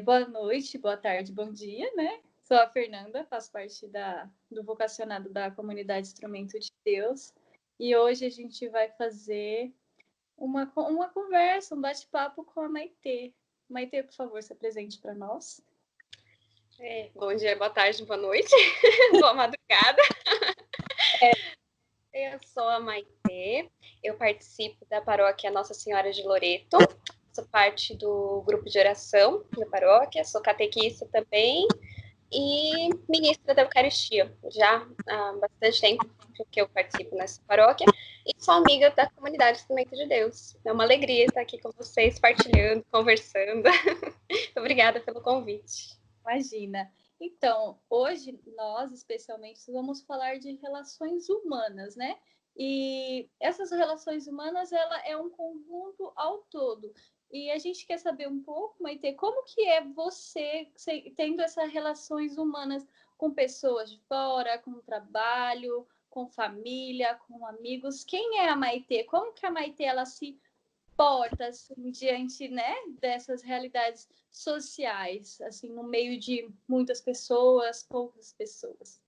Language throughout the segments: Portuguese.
Boa noite, boa tarde, bom dia, né? Sou a Fernanda, faço parte do vocacionado da comunidade Instrumento de Deus. E hoje a gente vai fazer uma conversa, um bate-papo com a Maitê. Maitê, por favor, se apresente para nós. Bom dia, boa tarde, boa noite, boa madrugada. Eu sou a Maitê, eu participo da paróquia Nossa Senhora de Loreto, sou parte do grupo de oração da paróquia, sou catequista também e ministra da Eucaristia, já há bastante tempo que eu participo nessa paróquia, e sou amiga da comunidade Instrumento de Deus. É uma alegria estar aqui com vocês, partilhando, conversando. Obrigada pelo convite. Imagina. Então, hoje nós, especialmente, vamos falar de relações humanas, né? E essas relações humanas, ela é um conjunto ao todo. E a gente quer saber um pouco, Maitê, como que é você tendo essas relações humanas com pessoas de fora, com trabalho, com família, com amigos? Quem é a Maitê? Como que a Maitê, ela se porta assim, diante, né, dessas realidades sociais, assim, no meio de muitas pessoas, poucas pessoas?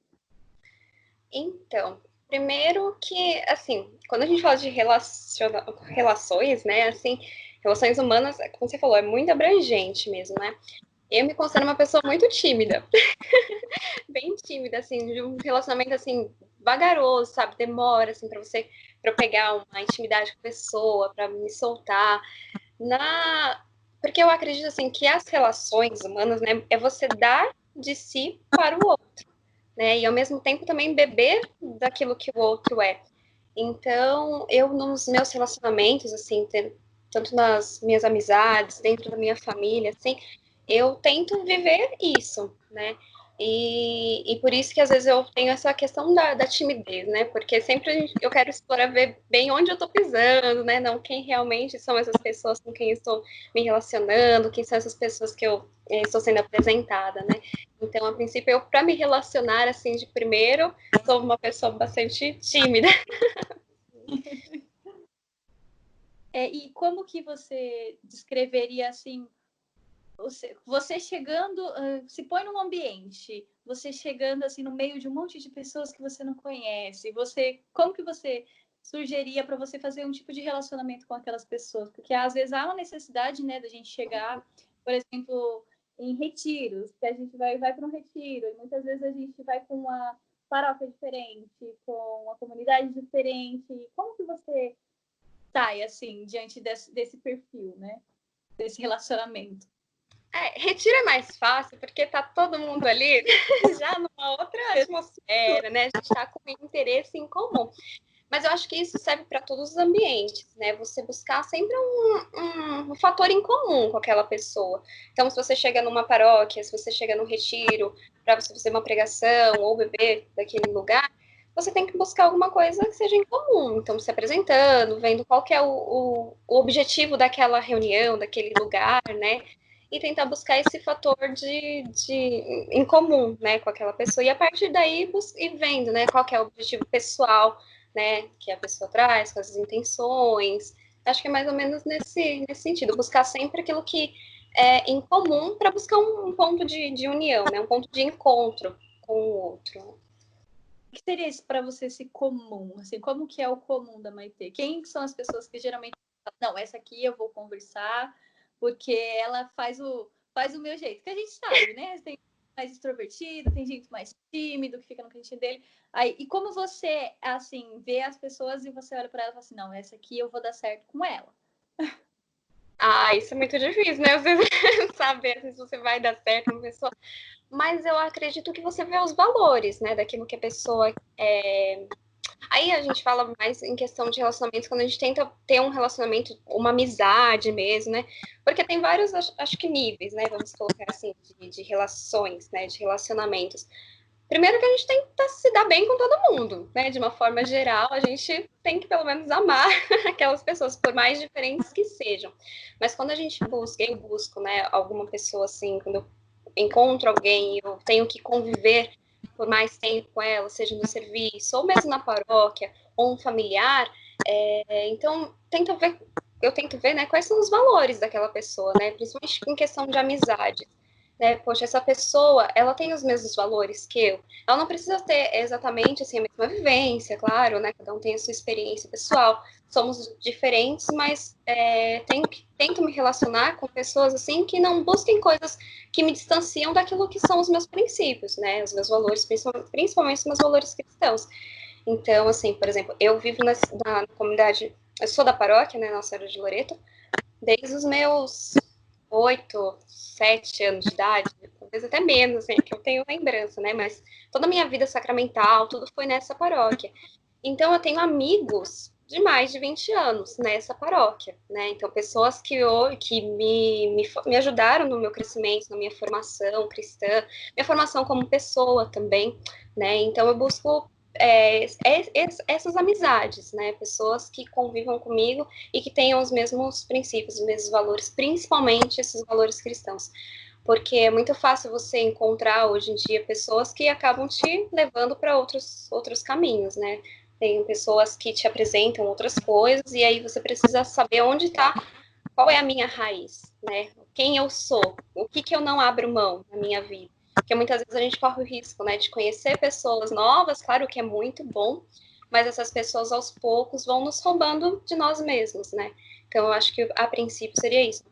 Então, primeiro que, assim, quando a gente fala de relações, né, assim, relações humanas, como você falou, é muito abrangente mesmo, né? Eu me considero uma pessoa muito tímida, bem tímida, assim, de um relacionamento, assim, vagaroso, sabe? Demora, assim, para eu pegar uma intimidade com a pessoa, para me soltar. Porque eu acredito, assim, que as relações humanas, né, é você dar de si para o outro, né? E ao mesmo tempo também beber daquilo que o outro é. Então, eu nos meus relacionamentos, assim, tanto nas minhas amizades, dentro da minha família, assim, eu tento viver isso, né? E por isso que às vezes eu tenho essa questão da timidez, né? Porque sempre eu quero explorar, ver bem onde eu tô pisando, né? Não quem realmente são essas pessoas com quem eu estou me relacionando, quem são essas pessoas que eu estou sendo apresentada, né? Então, a princípio, eu, para me relacionar, assim, de primeiro, sou uma pessoa bastante tímida. E como que você descreveria, assim, você chegando, se põe num ambiente, você chegando, assim, no meio de um monte de pessoas que você não conhece, como que você sugeria para você fazer um tipo de relacionamento com aquelas pessoas? Porque às vezes há uma necessidade, né, da gente chegar, por exemplo, em retiros, que a gente vai para um retiro, e muitas vezes a gente vai com uma paróquia diferente, com uma comunidade diferente. Como que você sai, assim, diante desse perfil, né, desse relacionamento? Retiro é mais fácil, porque tá todo mundo ali já numa outra atmosfera, né? A gente tá com um interesse em comum. Mas eu acho que isso serve para todos os ambientes, né? Você buscar sempre um fator em comum com aquela pessoa. Então, se você chega numa paróquia, se você chega num retiro, para você fazer uma pregação ou beber daquele lugar, você tem que buscar alguma coisa que seja em comum. Então, se apresentando, vendo qual que é o objetivo daquela reunião, daquele lugar, né? E tentar buscar esse fator em comum, né, com aquela pessoa. E a partir daí, ir vendo, né, qual que é o objetivo pessoal, né, que a pessoa traz, com as intenções. Acho que é mais ou menos nesse sentido, buscar sempre aquilo que é em comum para buscar um ponto de união, né, um ponto de encontro com o outro. O que seria isso para você esse comum? Assim, como que é o comum da Maitê? Quem são as pessoas que geralmente falam, não, essa aqui eu vou conversar, porque ela faz o meu jeito, que a gente sabe, né? Tem gente mais extrovertido, tem gente mais tímido, que fica no cantinho dele. Aí, e como você, assim, vê as pessoas e você olha para ela e fala assim, não, essa aqui eu vou dar certo com ela. Isso é muito difícil, né? Você saber se você vai dar certo com uma pessoa. Mas eu acredito que você vê os valores, né? Daquilo que a pessoa é. Aí a gente fala mais em questão de relacionamentos, quando a gente tenta ter um relacionamento, uma amizade mesmo, né? Porque tem vários, acho que níveis, né? Vamos colocar assim, de relações, né? De relacionamentos. Primeiro que a gente tem que se dar bem com todo mundo, né? De uma forma geral, a gente tem que pelo menos amar aquelas pessoas, por mais diferentes que sejam. Mas quando a gente busca, eu busco, né, alguma pessoa assim, quando eu encontro alguém, eu tenho que conviver por mais tempo com ela, seja no serviço, ou mesmo na paróquia, ou um familiar, então eu tento ver, né, quais são os valores daquela pessoa, né, principalmente em questão de amizade. né? Poxa, essa pessoa, ela tem os mesmos valores que eu. Ela não precisa ter exatamente assim a mesma vivência, claro, né? Cada um tem a sua experiência pessoal. Somos diferentes, mas tento me relacionar com pessoas assim que não busquem coisas que me distanciam daquilo que são os meus princípios, né? Os meus valores, principalmente os meus valores cristãos. Então, assim, por exemplo, eu vivo na comunidade, eu sou da paróquia, né, Nossa Senhora de Loreto, desde os meus 8, 7 anos de idade, talvez até menos, assim, que eu tenho lembrança, né? Mas toda a minha vida sacramental, tudo foi nessa paróquia. Então, eu tenho amigos de mais de 20 anos nessa paróquia, né? Então, pessoas que me ajudaram no meu crescimento, na minha formação cristã, minha formação como pessoa também, né? Então, eu busco essas amizades, né? Pessoas que convivam comigo e que tenham os mesmos princípios, os mesmos valores, principalmente esses valores cristãos. Porque é muito fácil você encontrar hoje em dia pessoas que acabam te levando para outros caminhos, né? Tem pessoas que te apresentam outras coisas e aí você precisa saber onde está, qual é a minha raiz, né? Quem eu sou, o que eu não abro mão na minha vida. Porque muitas vezes a gente corre o risco, né, de conhecer pessoas novas, claro que é muito bom, mas essas pessoas aos poucos vão nos roubando de nós mesmos, né? Então eu acho que a princípio seria isso,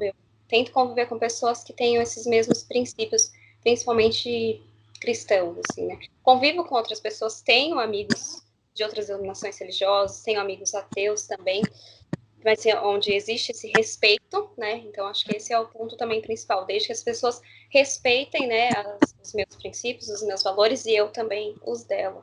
eu tento conviver com pessoas que tenham esses mesmos princípios, principalmente cristãos, assim, né? Convivo com outras pessoas, tenho amigos de outras denominações religiosas, tenho amigos ateus também, vai ser onde existe esse respeito, né? Então, acho que esse é o ponto também principal, desde que as pessoas respeitem, né, os meus princípios, os meus valores, e eu também os dela.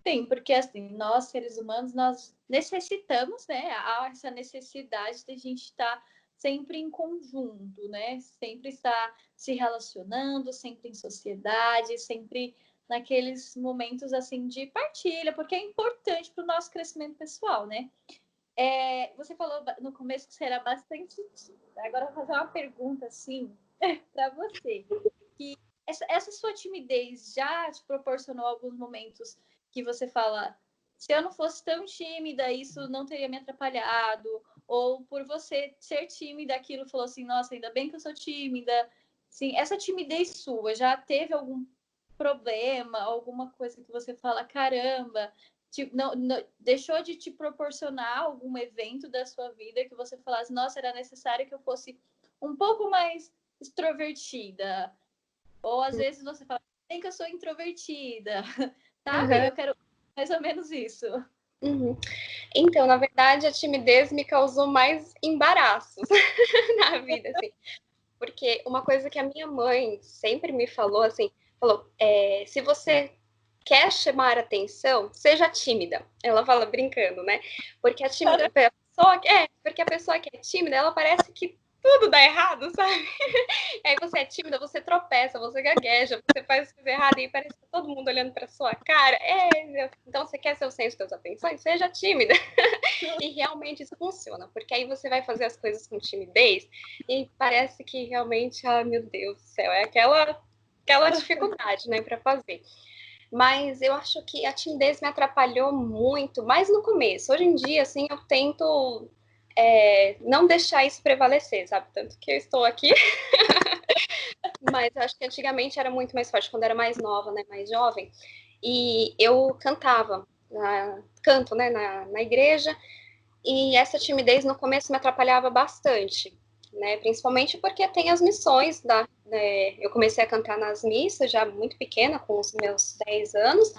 Sim, porque assim, nós seres humanos, nós necessitamos, né? Há essa necessidade de a gente estar sempre em conjunto, né? Sempre estar se relacionando, sempre em sociedade, sempre naqueles momentos assim de partilha, porque é importante para o nosso crescimento pessoal, né? Você falou no começo que você era bastante. Agora eu vou fazer uma pergunta assim para você. Que essa sua timidez já te proporcionou alguns momentos que você fala, se eu não fosse tão tímida, isso não teria me atrapalhado? Ou por você ser tímida, aquilo falou assim, nossa, ainda bem que eu sou tímida. Sim, essa timidez sua já teve algum problema, alguma coisa que você fala, caramba, não, deixou de te proporcionar algum evento da sua vida que você falasse, nossa, era necessário que eu fosse um pouco mais extrovertida? Ou às vezes você fala, nem que eu sou introvertida, sabe? Uhum. Eu quero mais ou menos isso. Uhum. Então, na verdade, a timidez me causou mais embaraços na vida, assim. Porque uma coisa que a minha mãe sempre me falou, assim, se você quer chamar atenção, seja tímida. Ela fala brincando, né? Porque porque a pessoa que é tímida, ela parece que tudo dá errado, sabe? Aí você é tímida, você tropeça, você gagueja, você faz coisa errada e parece que tá todo mundo olhando pra sua cara. Então você quer ser o centro das atenções? Seja tímida. E realmente isso funciona, porque aí você vai fazer as coisas com timidez e parece que realmente, ai meu Deus do céu, é aquela dificuldade, né, para fazer. Mas eu acho que a timidez me atrapalhou muito, mais no começo. Hoje em dia, assim, eu tento não deixar isso prevalecer, sabe? Tanto que eu estou aqui. Mas eu acho que antigamente era muito mais forte, quando eu era mais nova, né, mais jovem. E eu cantava, canto, né, na igreja. E essa timidez no começo me atrapalhava bastante, né? Principalmente porque tem as missões eu comecei a cantar nas missas já muito pequena, com os meus 10 anos,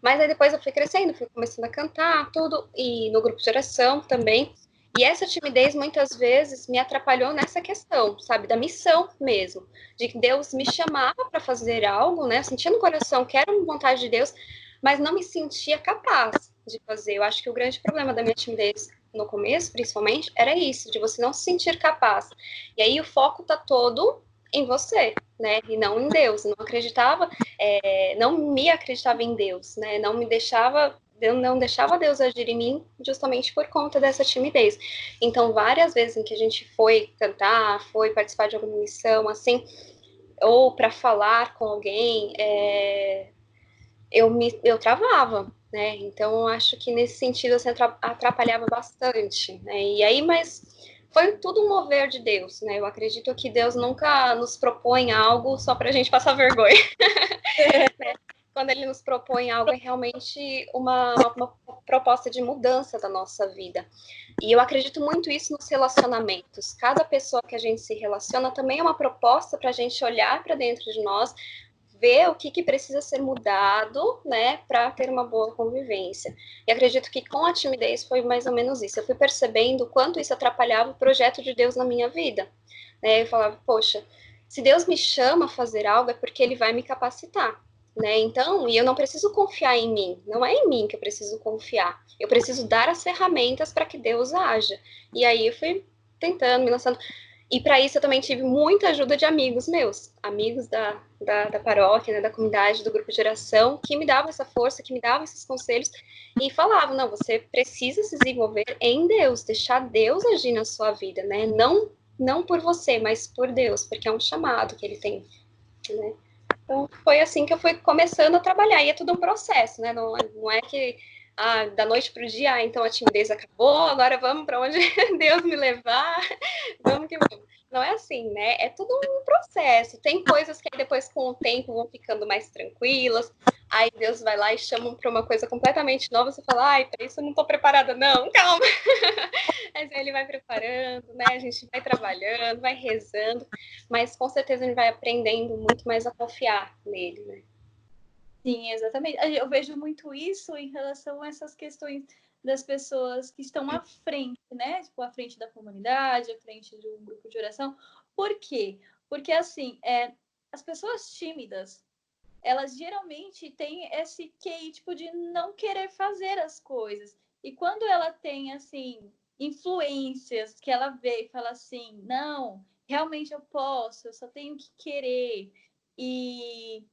mas aí depois eu fui crescendo, fui começando a cantar, tudo, e no grupo de oração também. E essa timidez muitas vezes me atrapalhou nessa questão, sabe, da missão mesmo, de que Deus me chamava para fazer algo, né? Eu sentia no coração que era vontade de Deus, mas não me sentia capaz de fazer. Eu acho que o grande problema da minha timidez no começo, principalmente, era isso, de você não se sentir capaz. E aí o foco tá todo em você, né? E não em Deus. Eu não acreditava, não me acreditava em Deus, né? Não deixava Deus agir em mim justamente por conta dessa timidez. Então, várias vezes em que a gente foi cantar, foi participar de alguma missão, assim, ou para falar com alguém, eu travava, né? Então, eu acho que nesse sentido, assim, atrapalhava bastante, né? E aí, mas foi tudo um mover de Deus, né? Eu acredito que Deus nunca nos propõe algo só para a gente passar vergonha. Né? Quando ele nos propõe algo, é realmente uma proposta de mudança da nossa vida. E eu acredito muito isso nos relacionamentos. Cada pessoa que a gente se relaciona também é uma proposta para a gente olhar para dentro de nós, ver o que precisa ser mudado, né, para ter uma boa convivência. E acredito que com a timidez foi mais ou menos isso. Eu fui percebendo o quanto isso atrapalhava o projeto de Deus na minha vida. Né? Eu falava, poxa, se Deus me chama a fazer algo é porque Ele vai me capacitar. Né? Então, e eu não preciso confiar em mim, não é em mim que eu preciso confiar. Eu preciso dar as ferramentas para que Deus haja. E aí eu fui tentando, me lançando. E para isso eu também tive muita ajuda de amigos meus, amigos da paróquia, né, da comunidade, do grupo de oração, que me davam essa força, que me davam esses conselhos e falavam, não, você precisa se desenvolver em Deus, deixar Deus agir na sua vida, né? Não por você, mas por Deus, porque é um chamado que Ele tem, né? Então foi assim que eu fui começando a trabalhar, e é tudo um processo, né? Não é que da noite para o dia, então a timidez acabou, agora vamos para onde Deus me levar, vamos que vamos. Não é assim, né? É tudo um processo. Tem coisas que aí depois, com o tempo, vão ficando mais tranquilas. Aí Deus vai lá e chama para uma coisa completamente nova. Você fala, ai, para isso eu não estou preparada, não, calma. Mas aí ele vai preparando, né? A gente vai trabalhando, vai rezando. Mas com certeza a gente vai aprendendo muito mais a confiar nele, né? Sim, exatamente. Eu vejo muito isso em relação a essas questões das pessoas que estão à frente, né? Tipo, à frente da comunidade, à frente de um grupo de oração. Por quê? Porque, assim, as pessoas tímidas, elas geralmente têm esse QI, tipo, de não querer fazer as coisas. E quando ela tem, assim, influências que ela vê e fala assim, não, realmente eu posso, eu só tenho que querer. E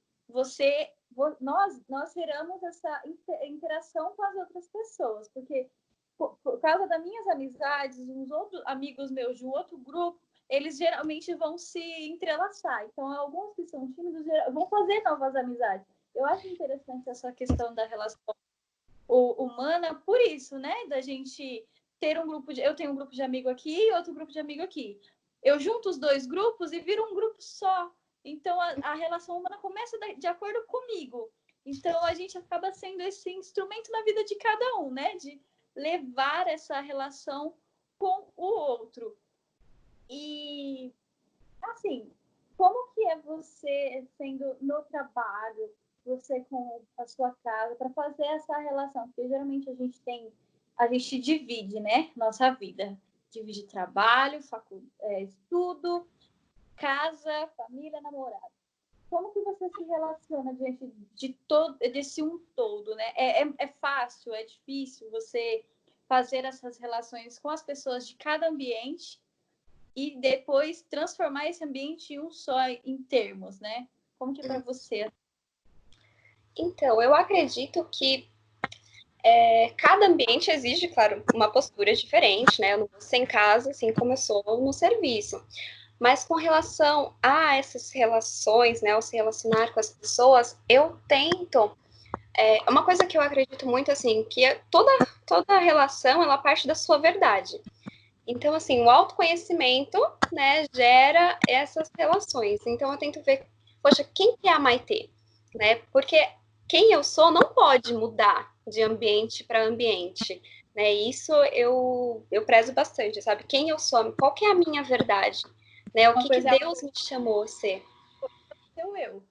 nós geramos essa interação com as outras pessoas, porque por causa das minhas amizades, uns outros amigos meus de um outro grupo, eles geralmente vão se entrelaçar. Então, alguns que são tímidos vão fazer novas amizades. Eu acho interessante essa questão da relação humana por isso, né? Da gente ter um grupo de... Eu tenho um grupo de amigo aqui e outro grupo de amigo aqui. Eu junto os dois grupos e viro um grupo só. Então, a relação humana começa de acordo comigo. Então, a gente acaba sendo esse instrumento na vida de cada um, né? De levar essa relação com o outro. E, assim, como que é você sendo no trabalho, você com a sua casa, para fazer essa relação? Porque geralmente a gente divide, né, nossa vida. Divide trabalho, estudo, casa, família, namorado. Como que você se relaciona diante desse um todo, né? É fácil, é difícil você fazer essas relações com as pessoas de cada ambiente e depois transformar esse ambiente em um só em termos, né? Como que é para você? Então, eu acredito que cada ambiente exige, claro, uma postura diferente, né? Eu não vou ser em casa, assim como eu sou no serviço. Mas com relação a essas relações, né, ao se relacionar com as pessoas, eu tento. Uma coisa que eu acredito muito, assim, que toda relação, ela parte da sua verdade. Então, assim, o autoconhecimento, né, gera essas relações. Então, eu tento ver, poxa, quem que é a Maitê? Né? Porque quem eu sou não pode mudar de ambiente para ambiente. Né? Isso eu prezo bastante, sabe? Quem eu sou, qual que é a minha verdade? Né? O que Deus me chamou a ser? Seu eu.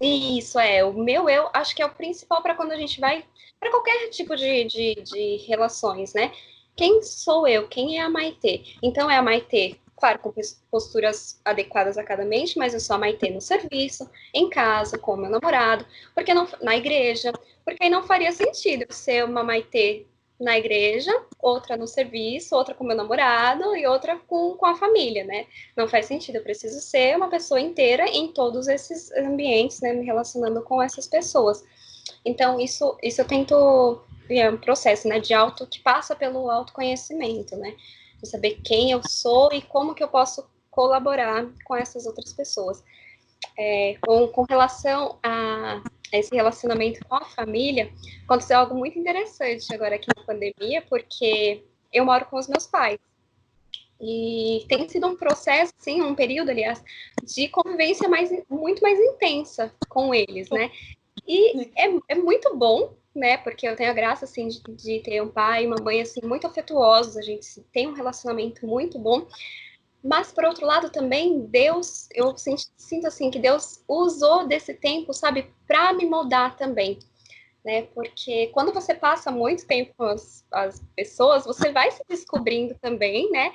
Isso o meu eu, acho que é o principal para quando a gente vai para qualquer tipo de relações, né? Quem sou eu? Quem é a Maitê? Então é a Maitê, claro, com posturas adequadas a cada mente, mas eu sou a Maitê no serviço, em casa, com o meu namorado, porque não na igreja, porque aí não faria sentido eu ser uma Maitê na igreja, outra no serviço, outra com meu namorado e outra com a família, né? Não faz sentido, eu preciso ser uma pessoa inteira em todos esses ambientes, né, me relacionando com essas pessoas. Então, isso eu tento, é um processo, né, de que passa pelo autoconhecimento, né, de saber quem eu sou e como que eu posso colaborar com essas outras pessoas. Com relação a esse relacionamento com a família, aconteceu algo muito interessante agora aqui na pandemia, porque eu moro com os meus pais. E tem sido um processo, sim, um período, aliás, de convivência muito mais intensa com eles, né? E é muito bom, né? Porque eu tenho a graça, assim, de ter um pai e uma mãe, assim, muito afetuosos. A gente tem um relacionamento muito bom. Mas, por outro lado, também, Deus, eu sinto assim, que Deus usou desse tempo, sabe, para me moldar também, né? Porque quando você passa muito tempo com as pessoas, você vai se descobrindo também, né?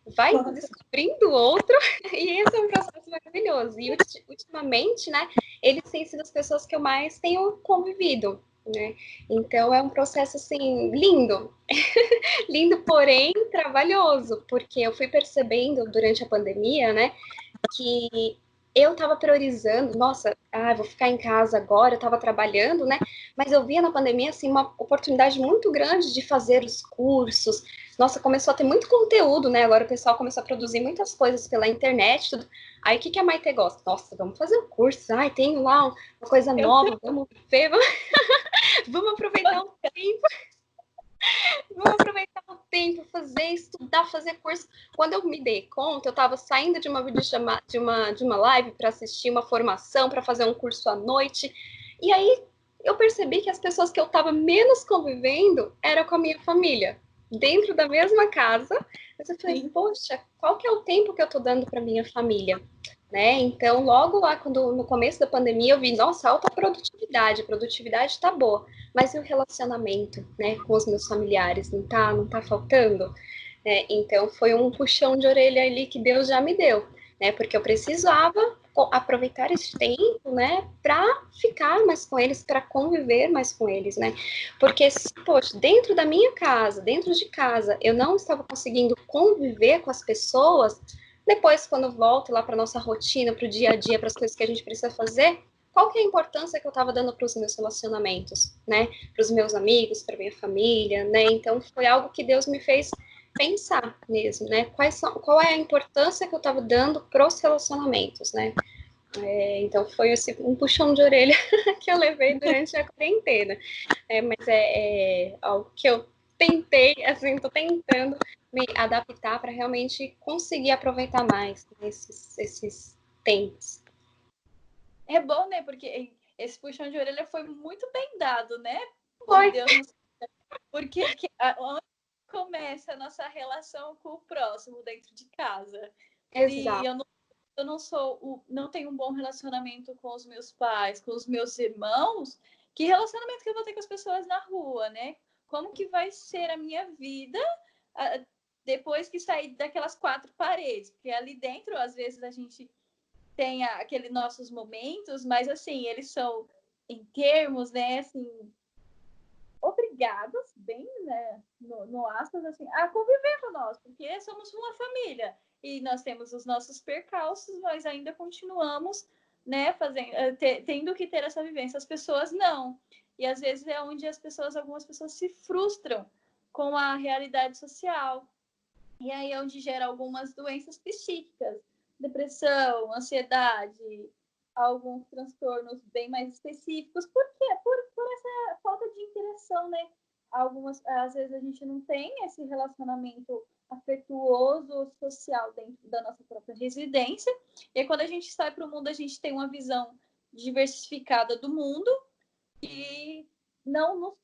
Vai descobrindo outro, e esse é um processo maravilhoso. E ultimamente, né, eles têm sido as pessoas que eu mais tenho convivido, né? Então é um processo assim lindo, lindo, porém trabalhoso, porque eu fui percebendo durante a pandemia, né, que eu estava priorizando, nossa, vou ficar em casa agora, eu estava trabalhando, né? Mas eu via na pandemia, assim, uma oportunidade muito grande de fazer os cursos. Nossa, começou a ter muito conteúdo, né? Agora o pessoal começou a produzir muitas coisas pela internet, tudo. Aí, o que a Maite gosta? Nossa, vamos fazer um curso. Ai, tenho lá uma coisa nova, vamos ver, vamos aproveitar o tempo. Vamos aproveitar o tempo, fazer, estudar, fazer curso. Quando eu me dei conta, eu estava saindo de uma videochamada, de uma live para assistir uma formação, para fazer um curso à noite. E aí eu percebi que as pessoas que eu estava menos convivendo eram com a minha família, dentro da mesma casa. Mas eu falei, poxa, qual que é o tempo que eu estou dando para minha família? Né? Então, logo lá, no começo da pandemia, eu vi, nossa, alta produtividade, a produtividade está boa, mas e o relacionamento, né, com os meus familiares, não tá faltando? Então, foi um puxão de orelha ali que Deus já me deu, né, porque eu precisava aproveitar esse tempo, né, para ficar mais com eles, para conviver mais com eles, né, porque, poxa, dentro da minha casa, dentro de casa, eu não estava conseguindo conviver com as pessoas. Depois, quando volto lá para nossa rotina, para o dia a dia, para as coisas que a gente precisa fazer, qual que é a importância que eu estava dando para os meus relacionamentos, né? Para os meus amigos, para minha família, né? Então, foi algo que Deus me fez pensar mesmo, né? Qual é a importância que eu estava dando para os relacionamentos, né? Então, foi um puxão de orelha que eu levei durante a quarentena. Mas é algo que eu tentei, assim, tô tentando me adaptar para realmente conseguir aproveitar mais esses tempos. É bom, né? Porque esse puxão de orelha foi muito bem dado, né? Foi. Deus nos... Porque onde começa a nossa relação com o próximo dentro de casa? Se eu não tenho um bom relacionamento com os meus pais, com os meus irmãos, que relacionamento que eu vou ter com as pessoas na rua, né? Como que vai ser a minha vida depois que sair daquelas quatro paredes? Porque ali dentro, às vezes, a gente tem aqueles nossos momentos, mas assim, eles são em termos, né, assim, obrigados, bem, né, no aspas, assim, a conviver com nós, porque somos uma família e nós temos os nossos percalços, mas ainda continuamos, né, tendo que ter essa vivência. As pessoas não. E às vezes é onde algumas pessoas se frustram com a realidade social. E aí é onde gera algumas doenças psíquicas, depressão, ansiedade, alguns transtornos bem mais específicos. Por quê? Por essa falta de interação, né? Às vezes a gente não tem esse relacionamento afetuoso, social dentro da nossa própria residência. E aí, quando a gente sai para o mundo, a gente tem uma visão diversificada do mundo e não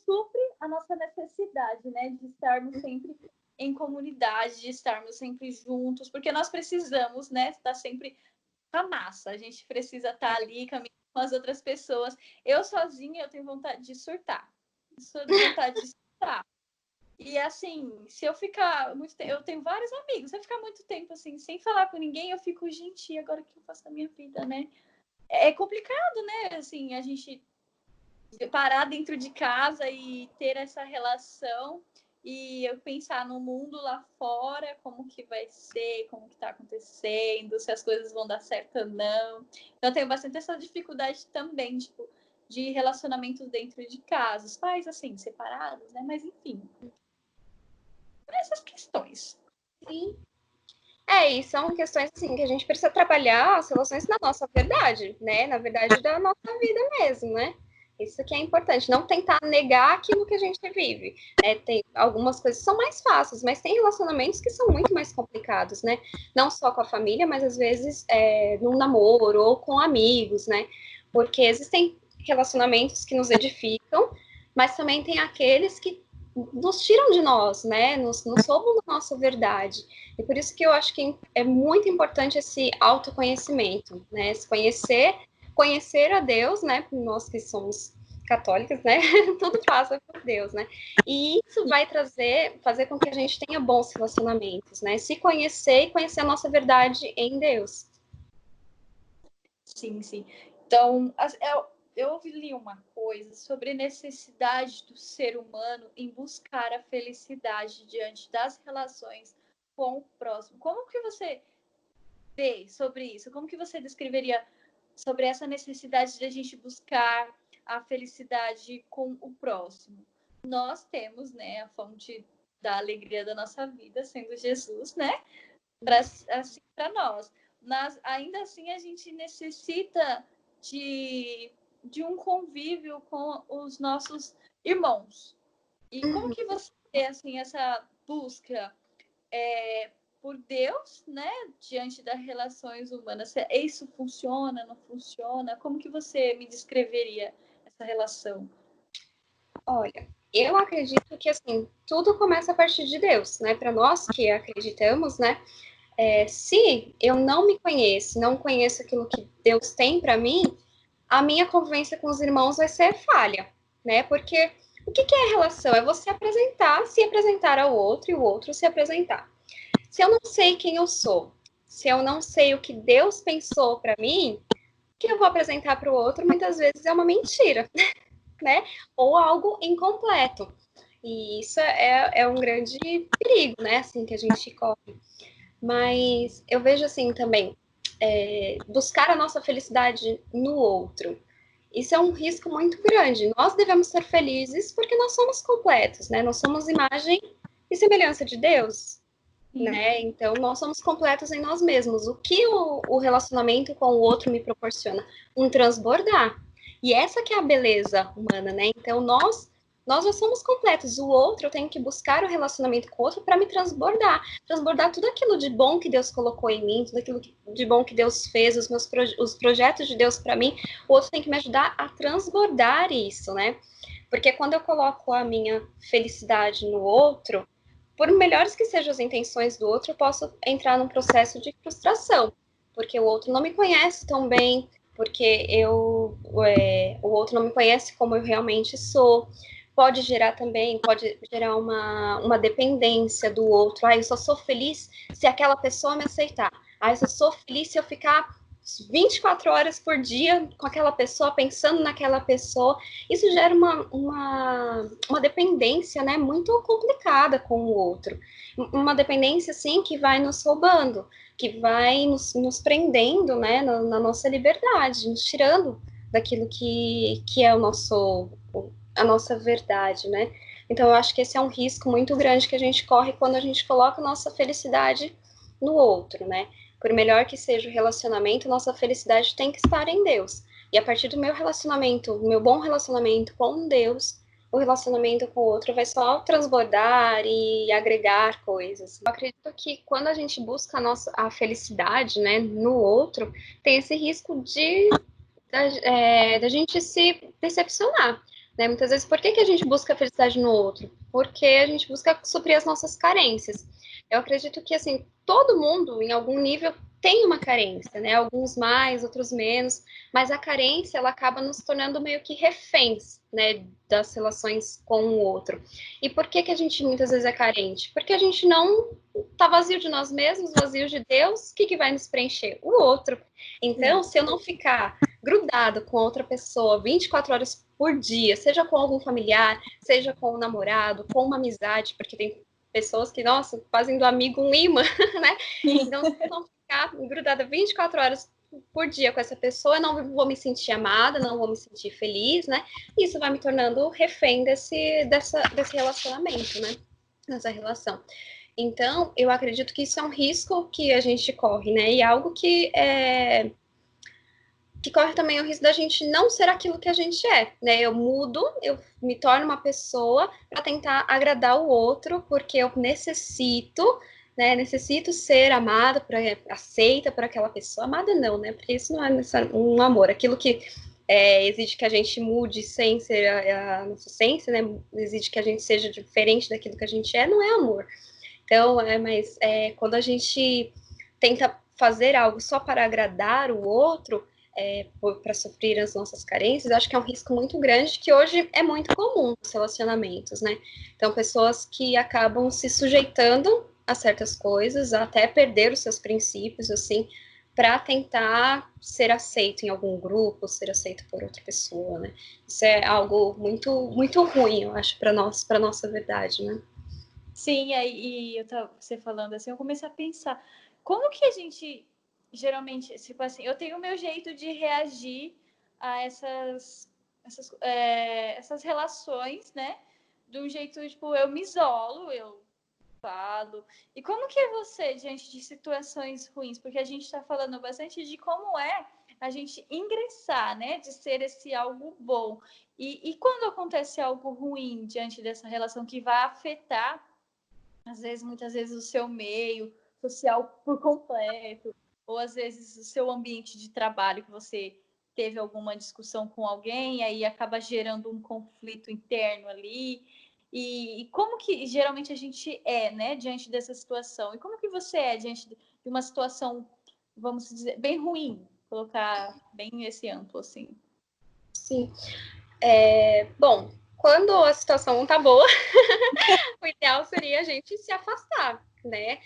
supre a nossa necessidade, né? De estarmos sempre em comunidade, de estarmos sempre juntos, porque nós precisamos, né? Estar sempre com a massa. A gente precisa estar ali caminhando com as outras pessoas. Eu sozinha, eu tenho vontade de surtar. Vontade de surtar. E assim, se eu ficar muito tempo, eu tenho vários amigos, se eu ficar muito tempo assim, sem falar com ninguém, eu fico, gente, agora o que eu faço da minha vida, né? É complicado, né? Assim, a gente parar dentro de casa e ter essa relação e eu pensar no mundo lá fora, como que vai ser, como que tá acontecendo, se as coisas vão dar certo ou não. Então, eu tenho bastante essa dificuldade também, tipo, de relacionamentos dentro de casa. Os pais, assim, separados, né? Mas, enfim, essas questões. Sim. E são questões assim que a gente precisa trabalhar as relações na nossa verdade, né? Na verdade da nossa vida mesmo, né? Isso que é importante, não tentar negar aquilo que a gente vive. Tem algumas coisas que são mais fáceis, mas tem relacionamentos que são muito mais complicados, né? Não só com a família, mas às vezes num namoro ou com amigos, né? Porque existem relacionamentos que nos edificam, mas também tem aqueles que nos tiram de nós, né? Nos roubam da nossa verdade. E por isso que eu acho que é muito importante esse autoconhecimento, né? Se conhecer a Deus, né? Nós que somos católicos, né? Tudo passa por Deus, né? E isso vai fazer com que a gente tenha bons relacionamentos, né? Se conhecer e conhecer a nossa verdade em Deus. Sim, sim. Então, eu li uma coisa sobre a necessidade do ser humano em buscar a felicidade diante das relações com o próximo. Como que você vê sobre isso? Como que você descreveria sobre essa necessidade de a gente buscar a felicidade com o próximo? Nós temos, né, a fonte da alegria da nossa vida, sendo Jesus, né, para nós. Mas ainda assim a gente necessita de um convívio com os nossos irmãos. E como que você vê assim essa busca por Deus, né, diante das relações humanas? Isso funciona, não funciona? Como que você me descreveria essa relação? Olha, eu acredito que assim tudo começa a partir de Deus, né? Para nós que acreditamos, né? Se eu não me conheço, não conheço aquilo que Deus tem para mim, a minha convivência com os irmãos vai ser falha, né? Porque o que é relação? É você se apresentar ao outro e o outro se apresentar. Se eu não sei quem eu sou, se eu não sei o que Deus pensou para mim, o que eu vou apresentar para o outro muitas vezes é uma mentira, né? Ou algo incompleto. E isso é um grande perigo, né? Assim que a gente corre. Mas eu vejo assim também, buscar a nossa felicidade no outro. Isso é um risco muito grande. Nós devemos ser felizes porque nós somos completos, né? Nós somos imagem e semelhança de Deus, né? Então, nós somos completos em nós mesmos. O que o relacionamento com o outro me proporciona? Um transbordar. E essa que é a beleza humana, né? Então, nós já somos completos. O outro, eu tenho que buscar o relacionamento com o outro para me transbordar. Transbordar tudo aquilo de bom que Deus colocou em mim, tudo aquilo de bom que Deus fez, os projetos de Deus para mim. O outro tem que me ajudar a transbordar isso, né? Porque quando eu coloco a minha felicidade no outro, por melhores que sejam as intenções do outro, eu posso entrar num processo de frustração, porque o outro não me conhece tão bem, porque o outro não me conhece como eu realmente sou. Pode gerar uma dependência do outro. Eu só sou feliz se aquela pessoa me aceitar. Eu só sou feliz se eu ficar 24 horas por dia com aquela pessoa, pensando naquela pessoa. Isso gera uma dependência, né, muito complicada com o outro. Uma dependência, assim, que vai nos roubando, que vai nos prendendo, né, na nossa liberdade, nos tirando daquilo que é a nossa verdade, né? Então, eu acho que esse é um risco muito grande que a gente corre quando a gente coloca a nossa felicidade no outro, né? Por melhor que seja o relacionamento, nossa felicidade tem que estar em Deus. E a partir do meu relacionamento, meu bom relacionamento com Deus, o relacionamento com o outro vai só transbordar e agregar coisas. Eu acredito que quando a gente busca a felicidade, né, no outro, tem esse risco da gente se decepcionar. Né? Muitas vezes, por que a gente busca a felicidade no outro? Porque a gente busca suprir as nossas carências. Eu acredito que, assim, todo mundo, em algum nível, tem uma carência, né? Alguns mais, outros menos, mas a carência, ela acaba nos tornando meio que reféns, né, das relações com o outro. E por que a gente muitas vezes é carente? Porque a gente não tá vazio de nós mesmos, vazio de Deus, o que vai nos preencher? O outro. Então, se eu não ficar grudado com outra pessoa 24 horas por dia, seja com algum familiar, seja com um namorado, com uma amizade, porque tem pessoas que, nossa, fazem do amigo um imã, né? Então, se eu não ficar grudada 24 horas por dia com essa pessoa, eu não vou me sentir amada, não vou me sentir feliz, né? Isso vai me tornando refém desse relacionamento, né? Dessa relação. Então, eu acredito que isso é um risco que a gente corre, né? E algo que que corre também o risco da gente não ser aquilo que a gente é, né? Eu mudo, eu me torno uma pessoa para tentar agradar o outro, porque eu necessito, né? Necessito ser amada, aceita por aquela pessoa. Amada não, né? Porque isso não é um amor. Aquilo que exige que a gente mude sem ser a nossa essência, né? Exige que a gente seja diferente daquilo que a gente é, não é amor. Então, mas quando a gente tenta fazer algo só para agradar o outro, para suprir as nossas carências, eu acho que é um risco muito grande que hoje é muito comum nos relacionamentos, né? Então, pessoas que acabam se sujeitando a certas coisas, até perder os seus princípios, assim, para tentar ser aceito em algum grupo, ser aceito por outra pessoa, né? Isso é algo muito, muito ruim, eu acho, para nossa verdade, né? Sim, aí eu tava você falando assim, eu comecei a pensar, como que a gente geralmente, tipo assim, eu tenho o meu jeito de reagir a essas relações, né? De um jeito, tipo, eu me isolo, eu falo. E como que é você diante de situações ruins? Porque a gente está falando bastante de como é a gente ingressar, né? De ser esse algo bom. E quando acontece algo ruim diante dessa relação que vai afetar às vezes, muitas vezes, o seu meio social por completo, ou às vezes o seu ambiente de trabalho, que você teve alguma discussão com alguém, e aí acaba gerando um conflito interno ali. E como que geralmente a gente né, diante dessa situação? E como que você é diante de uma situação, vamos dizer, bem ruim? Colocar bem esse amplo, assim. Sim. Bom, quando a situação não tá boa, o ideal seria a gente se afastar, né?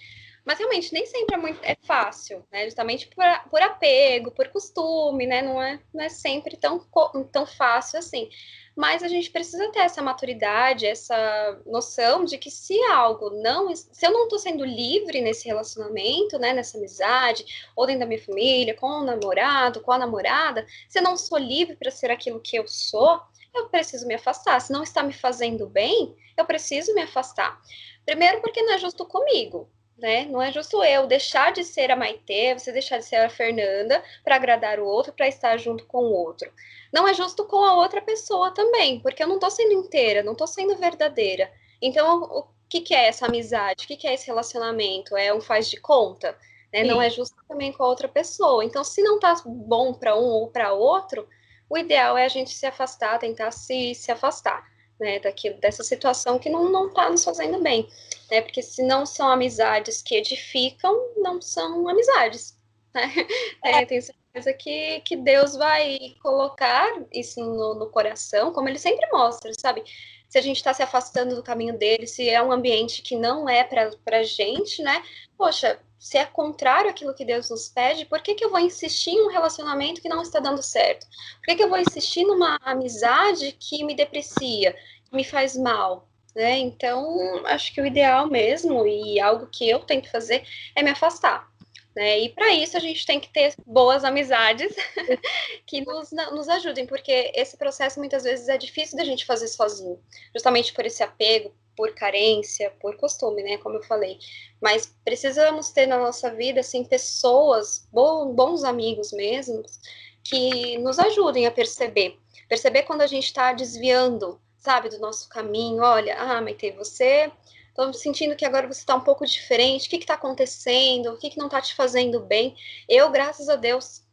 Mas realmente nem sempre é fácil, né? Justamente por apego, por costume, né? Não é sempre tão fácil assim. Mas a gente precisa ter essa maturidade, essa noção de que se eu não estou sendo livre nesse relacionamento, né? Nessa amizade, ou dentro da minha família, com o namorado, com a namorada, se eu não sou livre para ser aquilo que eu sou, eu preciso me afastar. Se não está me fazendo bem, eu preciso me afastar. Primeiro, porque não é justo comigo, né? Não é justo eu deixar de ser a Maitê, você deixar de ser a Fernanda para agradar o outro, para estar junto com o outro. Não é justo com a outra pessoa também, porque eu não estou sendo inteira, não estou sendo verdadeira. Então, o que é essa amizade? O que é esse relacionamento? É um faz de conta? Né? Não é justo também com a outra pessoa. Então, se não tá bom para um ou para outro, o ideal é a gente se afastar, tentar se afastar, né, dessa situação que não tá nos fazendo bem, né, porque se não são amizades que edificam, não são amizades, né, tenho certeza que Deus vai colocar isso no coração, como Ele sempre mostra, sabe, se a gente está se afastando do caminho dele, se é um ambiente que não é para gente, né, poxa, se é contrário àquilo que Deus nos pede, por que eu vou insistir em um relacionamento que não está dando certo? Por que eu vou insistir numa amizade que me deprecia, que me faz mal? Né? Então, acho que o ideal mesmo, e algo que eu tenho que fazer, é me afastar. Né? E para isso a gente tem que ter boas amizades que nos ajudem, porque esse processo muitas vezes é difícil da gente fazer sozinho, justamente por esse apego, por carência, por costume, né? Como eu falei. Mas precisamos ter na nossa vida, assim, pessoas, bons amigos mesmo, que nos ajudem a perceber quando a gente está desviando, sabe, do nosso caminho. Olha, Maite, você, tô sentindo que agora você está um pouco diferente, o que está acontecendo, o que não está te fazendo bem. Eu, graças a Deus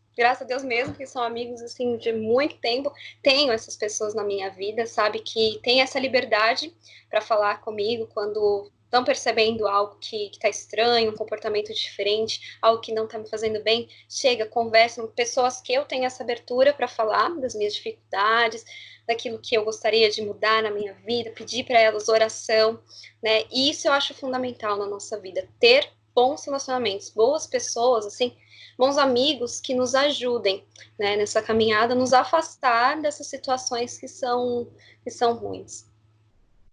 mesmo, que são amigos, assim, de muito tempo, tenho essas pessoas na minha vida, sabe, que tem essa liberdade para falar comigo quando estão percebendo algo que está estranho, um comportamento diferente, algo que não está me fazendo bem, chega, conversa com pessoas que eu tenho essa abertura para falar das minhas dificuldades, daquilo que eu gostaria de mudar na minha vida, pedir para elas oração, né? E isso eu acho fundamental na nossa vida, ter bons relacionamentos, boas pessoas, assim, bons amigos que nos ajudem, né, nessa caminhada, nos afastar dessas situações que são ruins.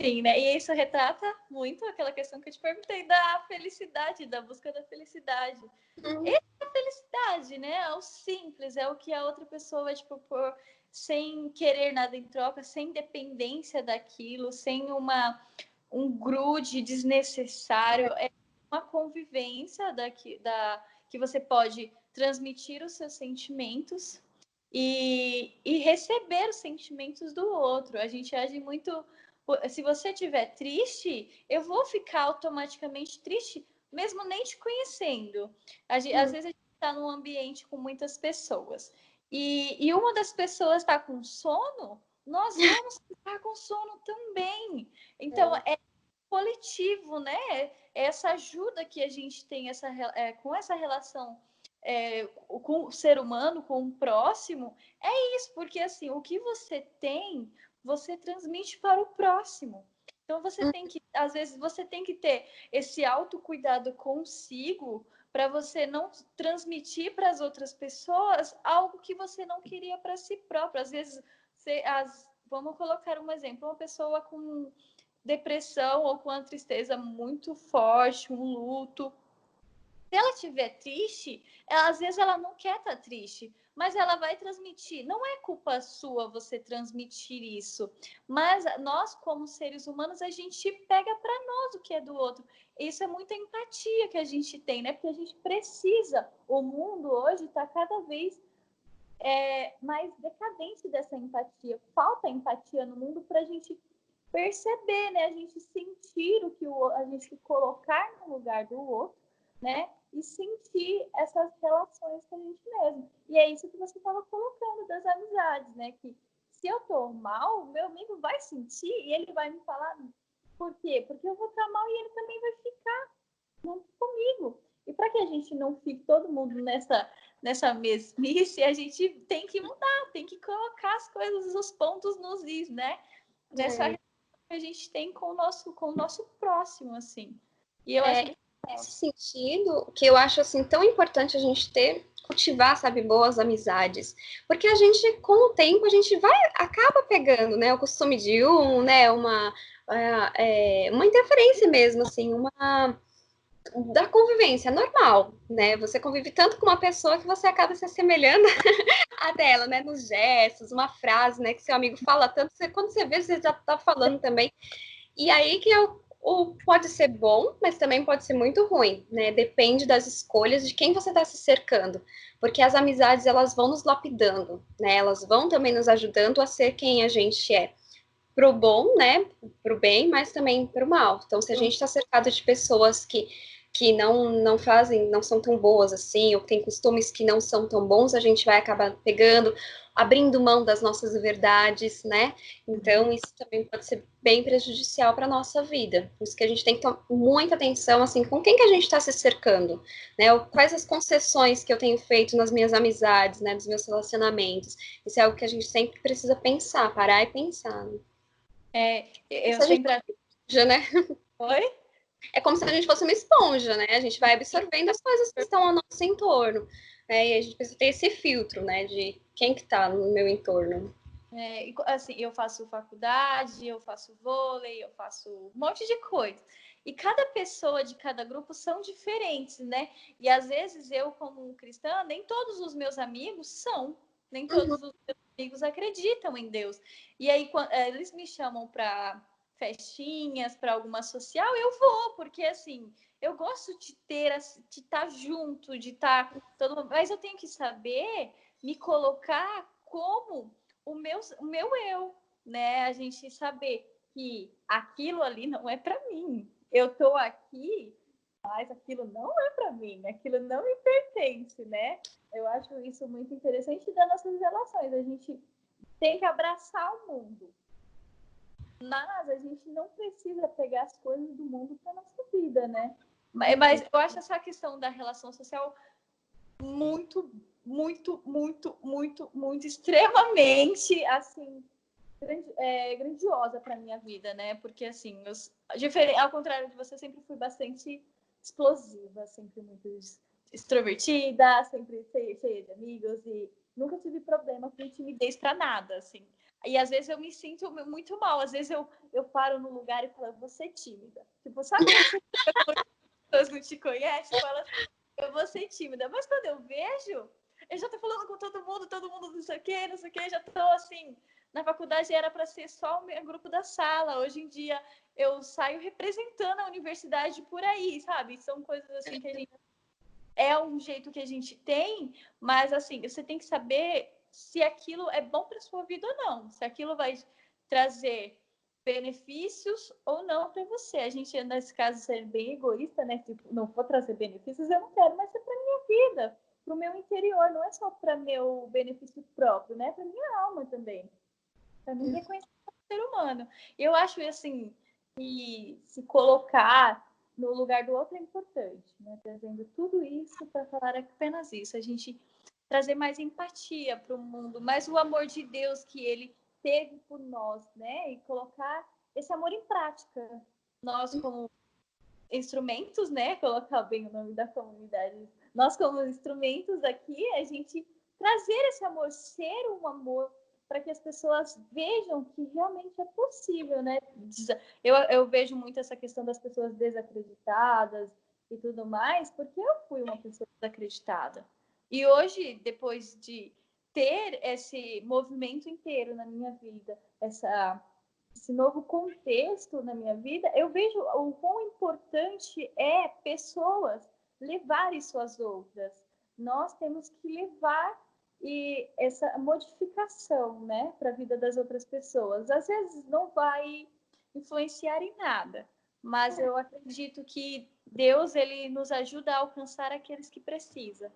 Sim, né? E isso retrata muito aquela questão que eu te perguntei da felicidade, da busca da felicidade. Essa é a felicidade, né? É o simples, é o que a outra pessoa vai te propor sem querer nada em troca, sem dependência daquilo, sem um grude desnecessário. É uma convivência que você pode transmitir os seus sentimentos e receber os sentimentos do outro. A gente age muito... Se você estiver triste, eu vou ficar automaticamente triste, mesmo nem te conhecendo. Às vezes a gente está num ambiente com muitas pessoas e uma das pessoas está com sono, nós vamos ficar com sono também. Então, é coletivo, né? Essa ajuda que a gente tem com essa relação com o ser humano, com o próximo, é isso, porque assim, o que você tem, você transmite para o próximo. Então você tem que, às vezes, você tem que ter esse autocuidado consigo para você não transmitir para as outras pessoas algo que você não queria para si próprio. Às vezes, vamos colocar um exemplo, uma pessoa com depressão ou com uma tristeza muito forte, um luto. Se ela estiver triste, às vezes ela não quer estar triste, mas ela vai transmitir. Não é culpa sua você transmitir isso, mas nós, como seres humanos, a gente pega para nós o que é do outro. Isso é muita empatia que a gente tem, né? Porque a gente precisa. O mundo hoje está cada vez mais decadente dessa empatia. Falta empatia no mundo para a gente perceber, né? A gente sentir a gente se colocar no lugar do outro, né? E sentir essas relações com a gente mesmo. E é isso que você estava colocando das amizades, né? Que se eu tô mal, meu amigo vai sentir e ele vai me falar por quê? Porque eu vou estar mal e ele também vai ficar junto comigo. E para que a gente não fique todo mundo nessa mesmice, a gente tem que mudar, tem que colocar as coisas, os pontos nos is, né? Nessa relação que a gente tem com o nosso próximo, assim. E eu acho nesse sentido, que eu acho assim tão importante a gente cultivar, sabe, boas amizades, porque a gente, com o tempo, a gente acaba pegando, né, o costume de né, uma interferência mesmo, assim, da convivência normal, né, você convive tanto com uma pessoa que você acaba se assemelhando a dela, né, nos gestos, uma frase, né, que seu amigo fala tanto, quando você vê, você já tá falando também, e aí que pode ser bom, mas também pode ser muito ruim, né? Depende das escolhas de quem você está se cercando, porque as amizades elas vão nos lapidando, né? Elas vão também nos ajudando a ser quem a gente é, pro bom, né? Pro bem, mas também pro mal. Então, se a gente está cercado de pessoas que não fazem, não são tão boas assim, ou tem costumes que não são tão bons, a gente vai acabar pegando, abrindo mão das nossas verdades, né? Então, isso também pode ser bem prejudicial para a nossa vida. Por isso que a gente tem que tomar muita atenção, assim, com quem que a gente está se cercando, né? Quais as concessões que eu tenho feito nas minhas amizades, né? Dos meus relacionamentos. Isso é algo que a gente sempre precisa pensar, parar e pensar. Né? Eu sempre... né? Oi? É como se a gente fosse uma esponja, né? A gente vai absorvendo as coisas que estão ao nosso entorno. Né? E a gente precisa ter esse filtro, né? De quem que tá no meu entorno. Assim, eu faço faculdade, eu faço vôlei, eu faço um monte de coisa. E cada pessoa de cada grupo são diferentes, né? E às vezes eu, como cristã, nem todos os meus amigos são, nem todos os meus amigos acreditam em Deus. E aí eles me chamam para festinhas, para alguma social, eu vou, porque assim, eu gosto de estar junto, de estar todo mundo, mas eu tenho que saber me colocar como o meu eu, né? A gente saber que aquilo ali não é para mim. Eu tô aqui, mas aquilo não é para mim, aquilo não me pertence, né? Eu acho isso muito interessante das nossas relações. A gente tem que abraçar o mundo, mas a gente não precisa pegar as coisas do mundo para nossa vida, né? Mas eu acho essa questão da relação social muito, muito, muito, muito, muito, extremamente, assim, grandiosa para minha vida, né? Porque, assim, ao contrário de você, eu sempre fui bastante explosiva, sempre muito extrovertida, sempre cheia de amigos e nunca tive problema com timidez para nada, assim. E às vezes eu me sinto muito mal, às vezes eu paro no lugar e falo, você é tímida. Tipo, sabe quando você pessoas não te conhecem, fala assim, eu vou ser tímida. Mas quando eu vejo, eu já tô falando com todo mundo não sei o que, já tô assim. Na faculdade era para ser só o meu grupo da sala. Hoje em dia eu saio representando a universidade por aí, sabe? São coisas assim que a gente... É um jeito que a gente tem, mas assim, você tem que saber se aquilo é bom para sua vida ou não, se aquilo vai trazer benefícios ou não para você. A gente, nesse caso, ser bem egoísta, né? Tipo, não vou trazer benefícios, eu não quero, mas é para minha vida, para o meu interior, não é só para meu benefício próprio, né? Para minha alma também, para mim reconhecer o ser humano. Eu acho assim que se colocar no lugar do outro é importante, né? Trazendo tudo isso para falar apenas isso, a gente trazer mais empatia para o mundo, mais o amor de Deus que ele teve por nós, né? E colocar esse amor em prática. Nós, como instrumentos, né? Colocar bem o nome da comunidade. Nós, como instrumentos aqui, a gente trazer esse amor, ser um amor, para que as pessoas vejam que realmente é possível, né? Eu vejo muito essa questão das pessoas desacreditadas e tudo mais, porque eu fui uma pessoa desacreditada. E hoje, depois de ter esse movimento inteiro na minha vida, esse novo contexto na minha vida, eu vejo o quão importante é pessoas levarem suas outras. Nós temos que levar essa modificação, né, para a vida das outras pessoas. Às vezes não vai influenciar em nada, mas eu acredito que Deus ele nos ajuda a alcançar aqueles que precisam,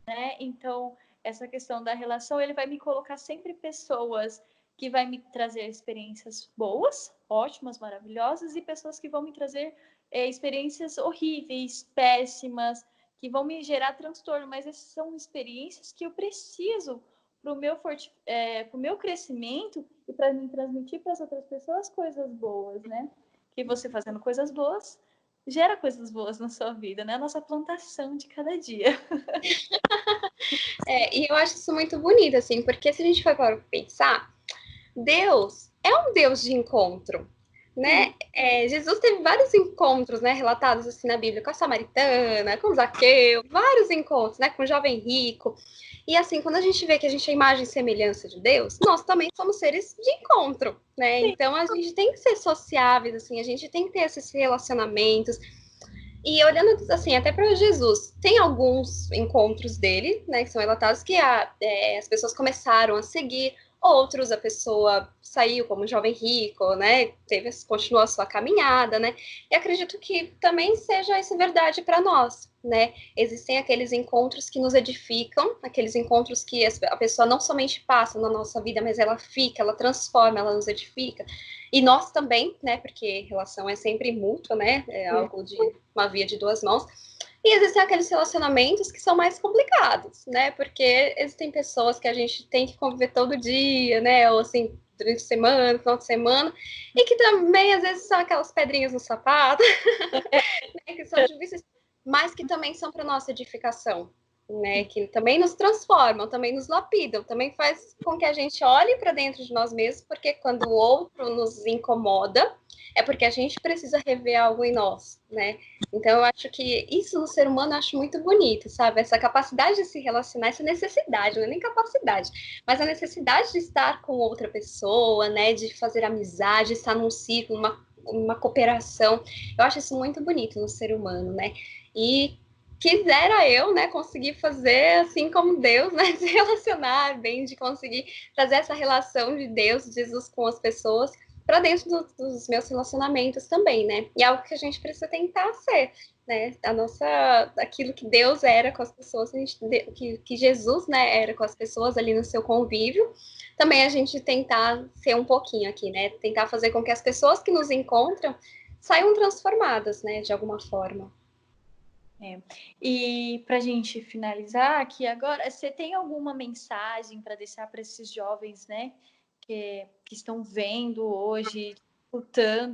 né? Então, essa questão da relação, ele vai me colocar sempre pessoas que vai me trazer experiências boas, ótimas, maravilhosas, e pessoas que vão me trazer experiências horríveis, péssimas, que vão me gerar transtorno, mas essas são experiências que eu preciso para o meu crescimento e para me transmitir para as outras pessoas coisas boas, né? Que você fazendo coisas boas gera coisas boas na sua vida, né? A nossa plantação de cada dia. E eu acho isso muito bonito, assim, porque se a gente for para pensar, Deus é um Deus de encontro, né? Jesus teve vários encontros, né, relatados assim na Bíblia, com a samaritana, com Zaqueu, vários encontros, né, com o jovem rico. E assim, quando a gente vê que a gente é imagem e semelhança de Deus, nós também somos seres de encontro, né? Então a gente tem que ser sociáveis, assim, a gente tem que ter esses relacionamentos. E olhando assim, até para Jesus, tem alguns encontros dele, né, que são relatados que as pessoas começaram a seguir, outros a pessoa saiu como jovem rico, né, continuou a sua caminhada, né, e acredito que também seja essa verdade para nós, né, existem aqueles encontros que nos edificam, aqueles encontros que a pessoa não somente passa na nossa vida, mas ela fica, ela transforma, ela nos edifica, e nós também, né, porque relação é sempre mútua, né, é algo de uma via de duas mãos. E existem aqueles relacionamentos que são mais complicados, né, porque existem pessoas que a gente tem que conviver todo dia, né, ou assim, durante a semana, final de semana, e que também, às vezes, são aquelas pedrinhas no sapato, né, que são difíceis, mas que também são para nossa edificação, né, que também nos transformam, também nos lapidam, também faz com que a gente olhe para dentro de nós mesmos, porque quando o outro nos incomoda, é porque a gente precisa rever algo em nós, né? Então eu acho que isso no ser humano eu acho muito bonito, sabe? Essa capacidade de se relacionar, essa necessidade, não é nem capacidade, mas a necessidade de estar com outra pessoa, né? De fazer amizade, estar num ciclo, uma cooperação. Eu acho isso muito bonito no ser humano, né? E quisera eu, né, conseguir fazer assim como Deus, né, se relacionar bem, de conseguir trazer essa relação de Deus, de Jesus com as pessoas para dentro dos meus relacionamentos também, né? E é algo que a gente precisa tentar ser, né? Aquilo que Deus era com as pessoas, que Jesus, né, era com as pessoas ali no seu convívio, também a gente tentar ser um pouquinho aqui, né? Tentar fazer com que as pessoas que nos encontram saiam transformadas, né, de alguma forma. E para a gente finalizar aqui agora, você tem alguma mensagem para deixar para esses jovens, né, que estão vendo hoje,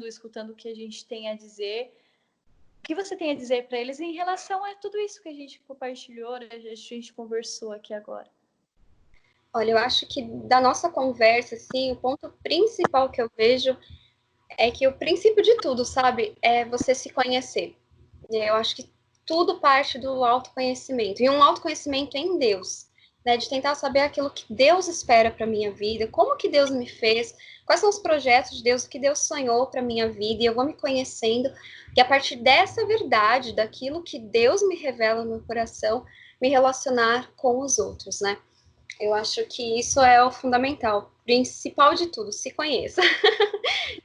escutando o que a gente tem a dizer? O que você tem a dizer para eles em relação a tudo isso que a gente compartilhou, a gente conversou aqui agora? Olha, eu acho que da nossa conversa, assim, o ponto principal que eu vejo é que o princípio de tudo, sabe, é você se conhecer. Eu acho que tudo parte do autoconhecimento, e um autoconhecimento em Deus, né, de tentar saber aquilo que Deus espera para minha vida, como que Deus me fez, quais são os projetos de Deus, o que Deus sonhou para minha vida, e eu vou me conhecendo, e a partir dessa verdade, daquilo que Deus me revela no meu coração, me relacionar com os outros, né? Eu acho que isso é o fundamental, principal de tudo, se conheça.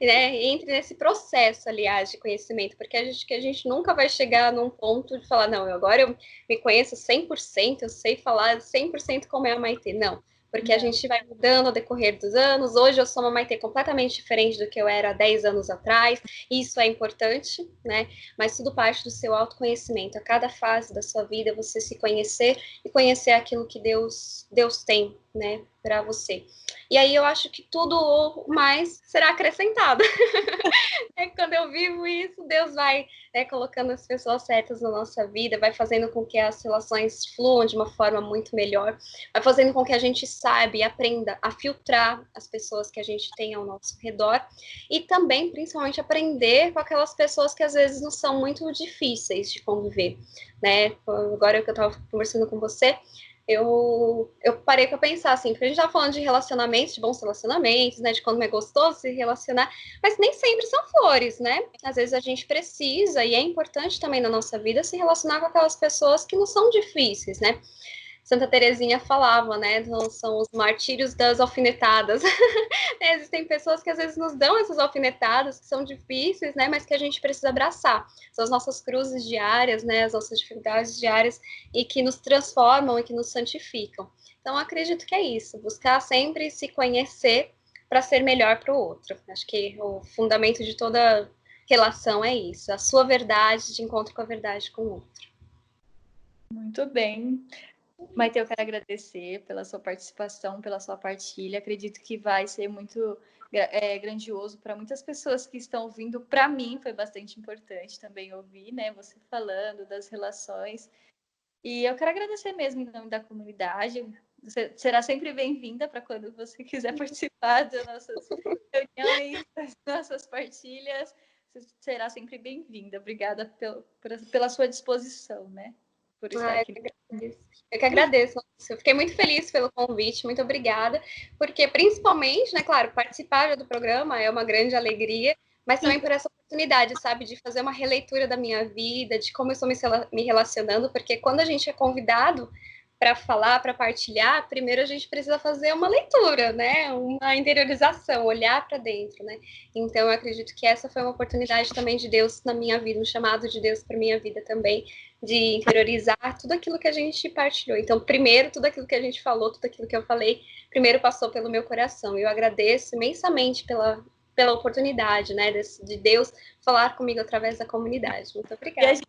Né? Entre nesse processo, aliás, de conhecimento, porque que a gente nunca vai chegar num ponto de falar, não, agora eu me conheço 100%, eu sei falar 100% como é a Maitê. Não, porque a gente vai mudando ao decorrer dos anos. Hoje eu sou uma Maitê completamente diferente do que eu era há 10 anos atrás, e isso é importante, né? Mas tudo parte do seu autoconhecimento. A cada fase da sua vida, você se conhecer e conhecer aquilo que Deus tem, né, para você. E aí eu acho que tudo mais será acrescentado. Quando eu vivo isso, Deus vai, né, colocando as pessoas certas na nossa vida, vai fazendo com que as relações fluam de uma forma muito melhor, vai fazendo com que a gente saiba e aprenda a filtrar as pessoas que a gente tem ao nosso redor e também, principalmente, aprender com aquelas pessoas que às vezes não são muito difíceis de conviver, né? Agora que eu estava conversando com você, eu parei para pensar assim, porque a gente estava falando de relacionamentos, de bons relacionamentos, né, de como é gostoso se relacionar, mas nem sempre são flores, né? Às vezes a gente precisa, e é importante também na nossa vida, se relacionar com aquelas pessoas que não são difíceis, né? Santa Teresinha falava, né? Então, são os martírios das alfinetadas. Existem pessoas que às vezes nos dão essas alfinetadas, que são difíceis, né? Mas que a gente precisa abraçar. São as nossas cruzes diárias, né? As nossas dificuldades diárias e que nos transformam e que nos santificam. Então, acredito que é isso. Buscar sempre se conhecer para ser melhor para o outro. Acho que o fundamento de toda relação é isso. A sua verdade de encontro com a verdade com o outro. Muito bem. Maite, eu quero agradecer pela sua participação, pela sua partilha. Acredito que vai ser muito grandioso para muitas pessoas que estão ouvindo. Para mim, foi bastante importante também ouvir, né, você falando das relações. E eu quero agradecer mesmo em nome da comunidade. Você será sempre bem-vinda para quando você quiser participar das nossas reuniões, das nossas partilhas. Você será sempre bem-vinda. Obrigada pela sua disposição, né? Por estar aqui. Eu que agradeço. Eu fiquei muito feliz pelo convite, muito obrigada, porque principalmente, né, claro, participar do programa é uma grande alegria, mas também por essa oportunidade, sabe, de fazer uma releitura da minha vida, de como eu estou me relacionando, porque quando a gente é convidado para falar, para partilhar, primeiro a gente precisa fazer uma leitura, né, uma interiorização, olhar para dentro, né. Então eu acredito que essa foi uma oportunidade também de Deus na minha vida, um chamado de Deus para minha vida também, de interiorizar tudo aquilo que a gente partilhou. Então, primeiro, tudo aquilo que a gente falou, tudo aquilo que eu falei, primeiro passou pelo meu coração. Eu agradeço imensamente pela oportunidade, né, de Deus falar comigo através da comunidade. Muito obrigada.